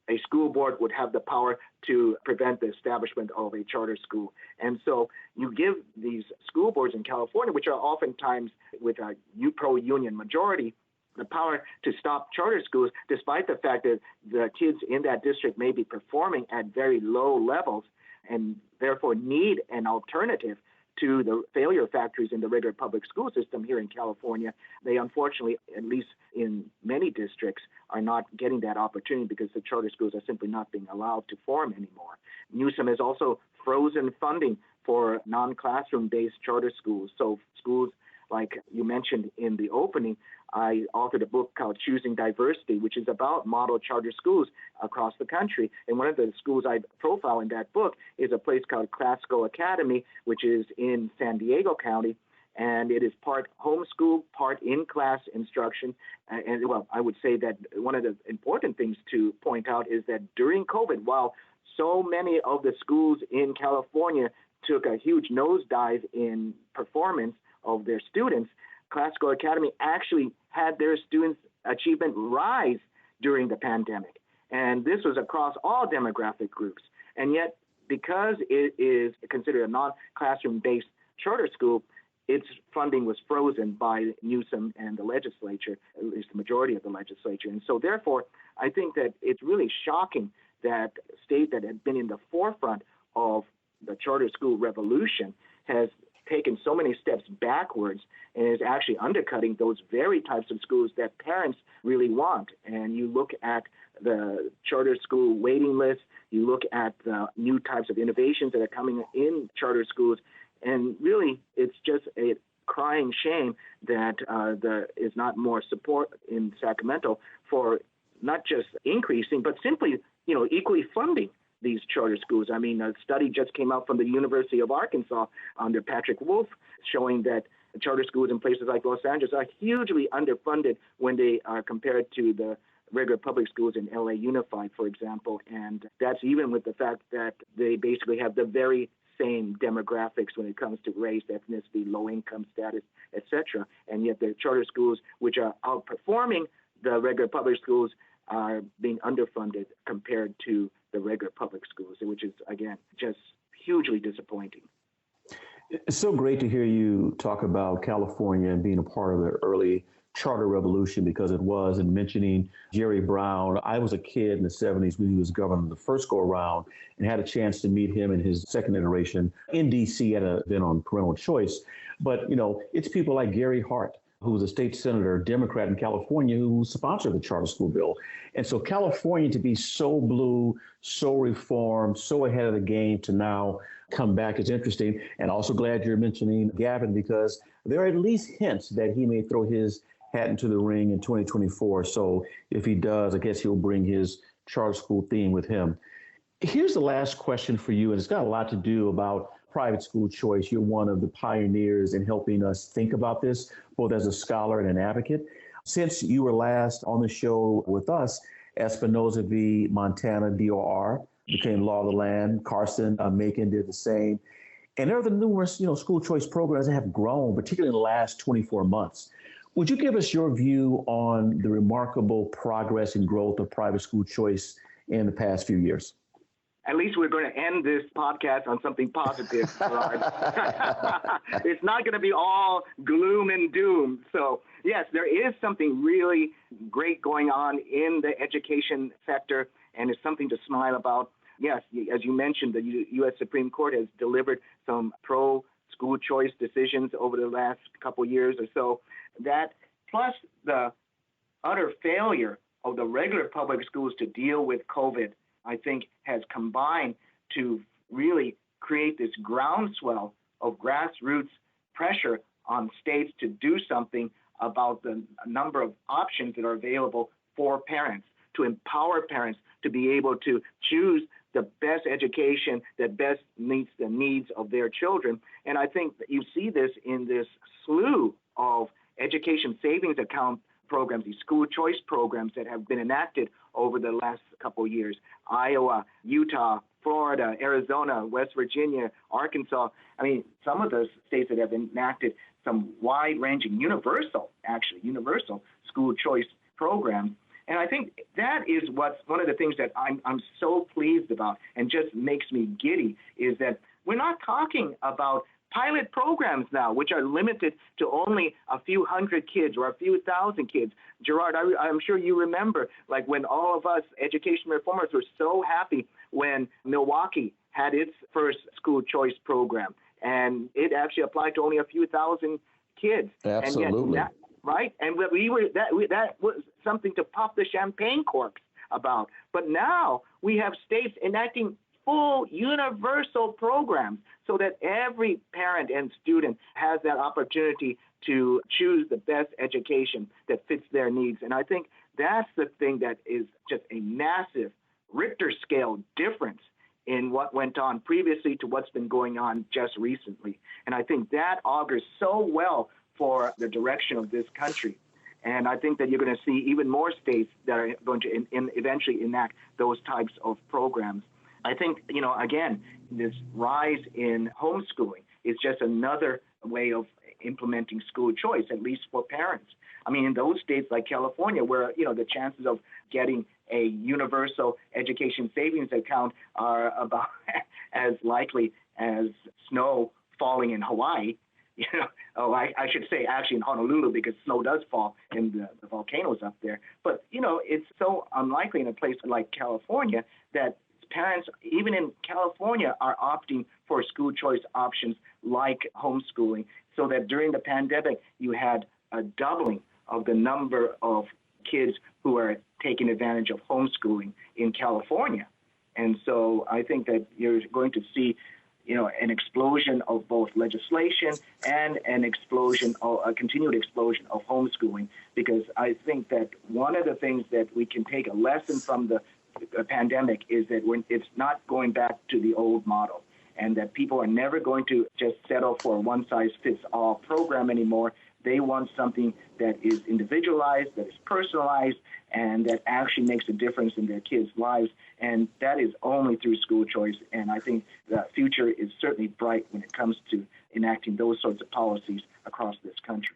a school board would have the power to prevent the establishment of a charter school. And so you give these school boards in California, which are oftentimes with a pro-union majority, the power to stop charter schools, despite the fact that the kids in that district may be performing at very low levels and therefore need an alternative to the failure factories in the regular public school system here in California. They unfortunately, at least in many districts, are not getting that opportunity because the charter schools are simply not being allowed to form anymore. Newsom has also frozen funding for non-classroom based charter schools. So schools like you mentioned in the opening, I authored a book called Choosing Diversity, which is about model charter schools across the country. And one of the schools I profile in that book is a place called Classical Academy, which is in San Diego County. And it is part homeschool, part in-class instruction. And I would say that one of the important things to point out is that during COVID, while so many of the schools in California took a huge nosedive in performance of their students, Classical Academy actually had their students' achievement rise during the pandemic. And this was across all demographic groups. And yet, because it is considered a non-classroom-based charter school, its funding was frozen by Newsom and the legislature, at least the majority of the legislature. And so therefore, I think that it's really shocking that a state that had been in the forefront of the charter school revolution has taken so many steps backwards and is actually undercutting those very types of schools that parents really want. And you look at the charter school waiting list, you look at the new types of innovations that are coming in charter schools, and really it's just a crying shame that there is not more support in Sacramento for not just increasing, but simply, equally funding these charter schools. I mean, a study just came out from the University of Arkansas under Patrick Wolf showing that charter schools in places like Los Angeles are hugely underfunded when they are compared to the regular public schools in LA Unified, for example. And that's even with the fact that they basically have the very same demographics when it comes to race, ethnicity, low income status, etc. And yet the charter schools, which are outperforming the regular public schools, are being underfunded compared to the regular public schools, which is, again, just hugely disappointing. It's so great to hear you talk about California and being a part of the early charter revolution, because it was, and mentioning Jerry Brown. I was a kid in the 70s when he was governor the first go around and had a chance to meet him in his second iteration in DC at an event on parental choice. But, you know, it's people like Gary Hart, who was a state senator, Democrat in California, who sponsored the charter school bill. And so California to be so blue, so reformed, so ahead of the game to now come back is interesting. And also glad you're mentioning Gavin, because there are at least hints that he may throw his hat into the ring in 2024. So if he does, I guess he'll bring his charter school theme with him. Here's the last question for you, and it's got a lot to do about private school choice. You're one of the pioneers in helping us think about this, both as a scholar and an advocate. Since you were last on the show with us, Espinoza v. Montana, DOR, became law of the land. Carson, Macon did the same. And there are the numerous, school choice programs that have grown, particularly in the last 24 months. Would you give us your view on the remarkable progress and growth of private school choice in the past few years? At least we're going to end this podcast on something positive, Gerard. It's not going to be all gloom and doom. So, yes, there is something really great going on in the education sector, and it's something to smile about. Yes, as you mentioned, the U.S. Supreme Court has delivered some pro-school choice decisions over the last couple years or so. That, plus the utter failure of the regular public schools to deal with COVID, I think, has combined to really create this groundswell of grassroots pressure on states to do something about the number of options that are available for parents, to empower parents to be able to choose the best education that best meets the needs of their children. And I think that you see this in this slew of education savings account programs, these school choice programs that have been enacted over the last couple of years. Iowa, Utah, Florida, Arizona, West Virginia, Arkansas. I mean, some of those states that have enacted some wide-ranging universal school choice programs. And I think that is what's one of the things that I'm so pleased about and just makes me giddy, is that we're not talking about pilot programs now, which are limited to only a few hundred kids or a few thousand kids. Gerard, I'm sure you remember, like when all of us education reformers were so happy when Milwaukee had its first school choice program, and it actually applied to only a few thousand kids. Absolutely. And yet right? And that was something to pop the champagne corks about. But now we have states enacting full universal programs so that every parent and student has that opportunity to choose the best education that fits their needs. And I think that's the thing that is just a massive Richter scale difference in what went on previously to what's been going on just recently. And I think that augurs so well for the direction of this country. And I think that you're going to see even more states that are going to eventually enact those types of programs. I think, again, this rise in homeschooling is just another way of implementing school choice, at least for parents. I mean, in those states like California, where, the chances of getting a universal education savings account are about as likely as snow falling in Hawaii, I should say actually in Honolulu, because snow does fall in the volcanoes up there. But, it's so unlikely in a place like California that parents, even in California, are opting for school choice options like homeschooling, so that during the pandemic, you had a doubling of the number of kids who are taking advantage of homeschooling in California. And so I think that you're going to see, an explosion of both legislation and a continued explosion of homeschooling, because I think that one of the things that we can take a lesson from the pandemic is that it's not going back to the old model, and that people are never going to just settle for a one-size-fits-all program anymore, They want something that is individualized, that is personalized, and that actually makes a difference in their kids' lives. And that is only through school choice. And I think the future is certainly bright when it comes to enacting those sorts of policies across this country.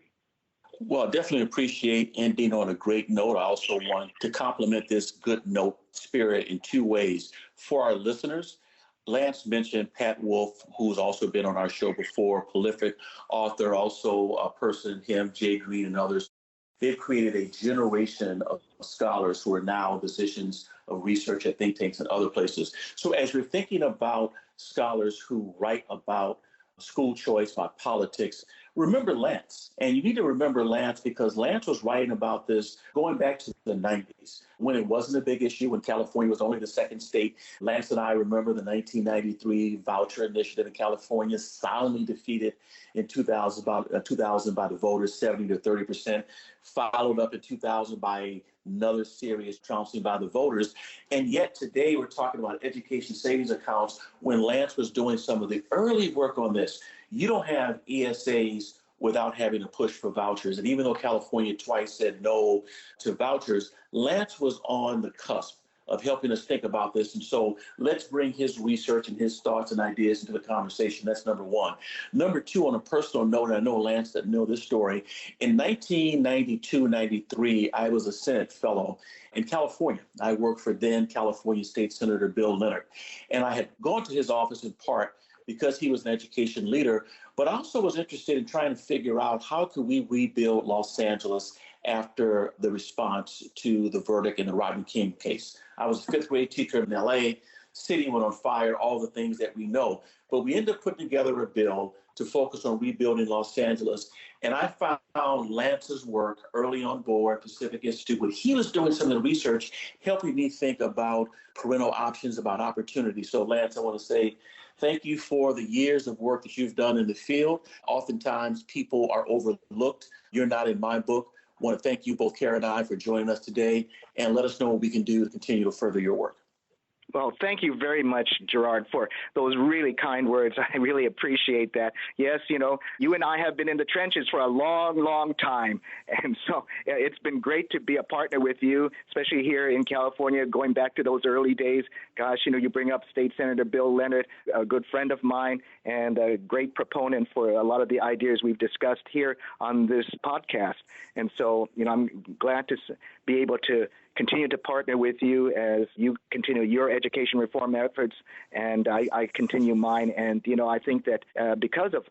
Well, I definitely appreciate ending on a great note. I also want to compliment this good note spirit in two ways. For our listeners, Lance mentioned Pat Wolf, who's also been on our show before, prolific author, also a person, him, Jay Green, and others. They've created a generation of scholars who are now in positions of research at think tanks and other places. So as you're thinking about scholars who write about school choice, about politics, remember Lance. And you need to remember Lance because Lance was writing about this going back to the 90s when it wasn't a big issue, when California was only the second state. Lance and I remember the 1993 voucher initiative in California, soundly defeated in 2000 by the voters, 70 to 30%, followed up in 2000 by another serious trouncing by the voters. And yet today we're talking about education savings accounts when Lance was doing some of the early work on this. You don't have ESAs without having to push for vouchers. And even though California twice said no to vouchers, Lance was on the cusp of helping us think about this. And so let's bring his research and his thoughts and ideas into the conversation. That's number one. Number two, on a personal note, and I know Lance doesn't know this story, in 1992-93, I was a Senate fellow in California. I worked for then California State Senator Bill Leonard. And I had gone to his office in part because he was an education leader, but I also was interested in trying to figure out how could we rebuild Los Angeles after the response to the verdict in the Rodney King case. I was a fifth grade teacher in LA, city went on fire, all the things that we know. But we ended up putting together a bill to focus on rebuilding Los Angeles. And I found Lance's work early on board, Pacific Institute, when he was doing some of the research, helping me think about parental options, about opportunity. So Lance, I want to say thank you for the years of work that you've done in the field. Oftentimes people are overlooked. You're not in my book. I want to thank you, both Kara and I, for joining us today, and let us know what we can do to continue to further your work. Well, thank you very much, Gerard, for those really kind words. I really appreciate that. Yes, you and I have been in the trenches for a long, long time. And so it's been great to be a partner with you, especially here in California, going back to those early days. Gosh, you bring up State Senator Bill Leonard, a good friend of mine and a great proponent for a lot of the ideas we've discussed here on this podcast. And so, I'm glad to be able to continue to partner with you as you continue your education reform efforts, and I continue mine. And, I think that because of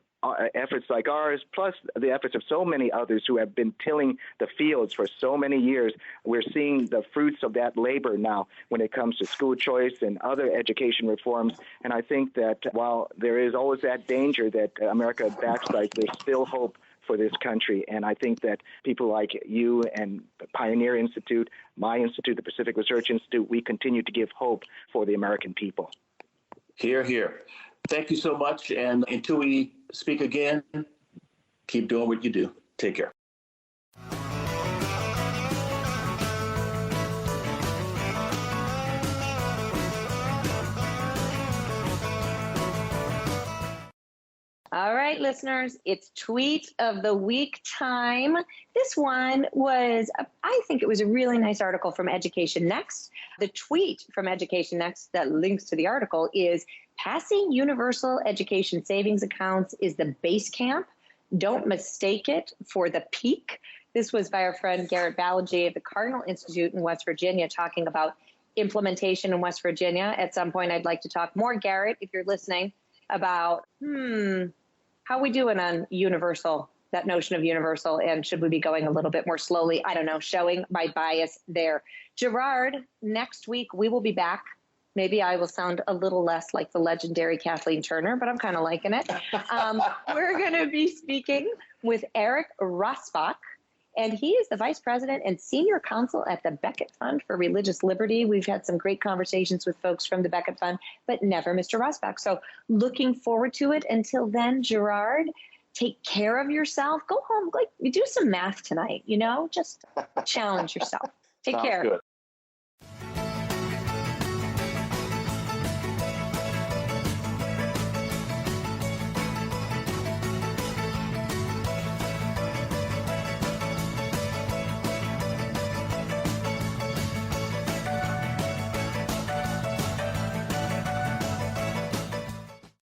efforts like ours, plus the efforts of so many others who have been tilling the fields for so many years, we're seeing the fruits of that labor now when it comes to school choice and other education reforms. And I think that while there is always that danger that America backslides, there's still hope for this country. And I think that people like you and the Pioneer Institute, my institute, the Pacific Research Institute, we continue to give hope for the American people. Hear, hear. Thank you so much. And until we speak again, keep doing what you do. Take care. All right, listeners, it's Tweet of the Week time. This one was, I think it was a really nice article from Education Next. The tweet from Education Next that links to the article is, passing universal education savings accounts is the base camp. Don't mistake it for the peak. This was by our friend Garrett Balaji of the Cardinal Institute in West Virginia, talking about implementation in West Virginia. At some point, I'd like to talk more, Garrett, if you're listening, about, how we doing on universal, that notion of universal, and should we be going a little bit more slowly? I don't know, showing my bias there. Gerard, next week we will be back. Maybe I will sound a little less like the legendary Kathleen Turner, but I'm kind of liking it. We're going to be speaking with Eric Rosbach, and he is the Vice President and Senior Counsel at the Becket Fund for Religious Liberty. We've had some great conversations with folks from the Becket Fund, but never Mr. Rosbach. So looking forward to it. Until then, Gerard, take care of yourself. Go home, do some math tonight, just challenge yourself. Take care. Good.